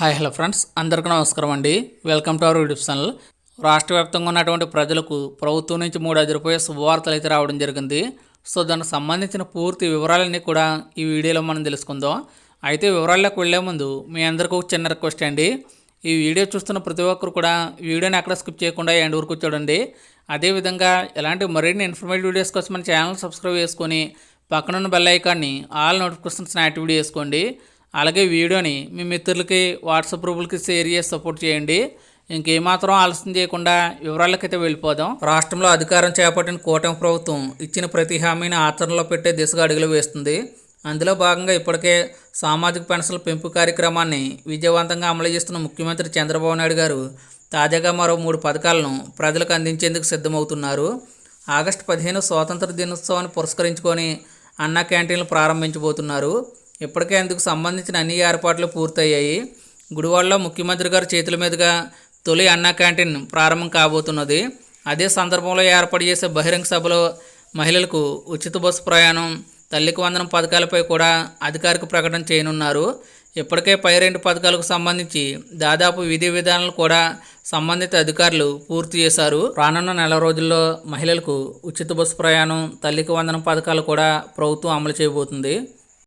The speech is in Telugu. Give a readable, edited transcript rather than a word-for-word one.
హాయ్ హలో ఫ్రెండ్స్, అందరికీ నమస్కారం అండి. Welcome to our YouTube channel. రాష్ట్ర వ్యాప్తంగా ఉన్నటువంటి ప్రజలకు ప్రభుత్వం నుంచి 3,000 రూపాయల శుభవార్తలు అయితే రావడం జరిగింది. సో దానికి సంబంధించిన పూర్తి వివరాలన్నీ కూడా ఈ వీడియోలో మనం తెలుసుకుందాం. అయితే వివరాల్లోకి వెళ్లే ముందు మీ అందరికీ ఒక చిన్న రిక్వెస్ట్ అండి. ఈ వీడియో చూస్తున్న ప్రతి ఒక్కరు కూడా వీడియోని ఎక్కడ స్కిప్ చేయకుండా ఎండ్ వరకు చూడండి. అదేవిధంగా ఇలాంటి మరిన్ని ఇన్ఫర్మేటివ్ వీడియోస్ కోసం మన ఛానల్ సబ్స్క్రైబ్ చేసుకొని పక్కనున్న బెల్ ఐకాన్ని ఆల్ నోటిఫికేషన్స్ యాక్టివేట్ చేసుకోండి. అలాగే వీడియోని మీ మిత్రులకి వాట్సాప్ గ్రూపులకి షేర్ చేసి సపోర్ట్ చేయండి. ఇంకేమాత్రం ఆలస్యం చేయకుండా వివరాలకైతే వెళ్ళిపోదాం. రాష్ట్రంలో అధికారం చేపట్టిన కూటమి ప్రభుత్వం ఇచ్చిన ప్రతి హామీని ఆచరణలో పెట్టే దిశగా అడుగులు వేస్తుంది. అందులో భాగంగా ఇప్పటికే సామాజిక పెన్షన్ల పెంపు కార్యక్రమాన్ని విజయవంతంగా అమలు చేస్తున్న ముఖ్యమంత్రి చంద్రబాబు నాయుడు గారు తాజాగా మరో 3 పథకాలను ప్రజలకు అందించేందుకు సిద్ధమవుతున్నారు. ఆగస్టు 15 స్వాతంత్ర దినోత్సవాన్ని పురస్కరించుకొని అన్న క్యాంటీన్లు ప్రారంభించబోతున్నారు. ఇప్పటికే అందుకు సంబంధించిన అన్ని ఏర్పాట్లు పూర్తయ్యాయి. గుడివాడలో ముఖ్యమంత్రి గారి చేతుల మీదుగా తొలి అన్నా క్యాంటీన్ ప్రారంభం కాబోతున్నది. అదే సందర్భంలో ఏర్పాటు చేసే బహిరంగ సభలో మహిళలకు ఉచిత బస్సు ప్రయాణం, తల్లికి వందనం పథకాలపై కూడా అధికారిక ప్రకటన చేయనున్నారు. ఇప్పటికే పై 2 పథకాలకు సంబంధించి దాదాపు విధి విధానాలు కూడా సంబంధిత అధికారులు పూర్తి చేశారు. రానున్న నెల రోజుల్లో మహిళలకు ఉచిత బస్సు ప్రయాణం, తల్లికి వందనం పథకాలు కూడా ప్రభుత్వం అమలు చేయబోతుంది.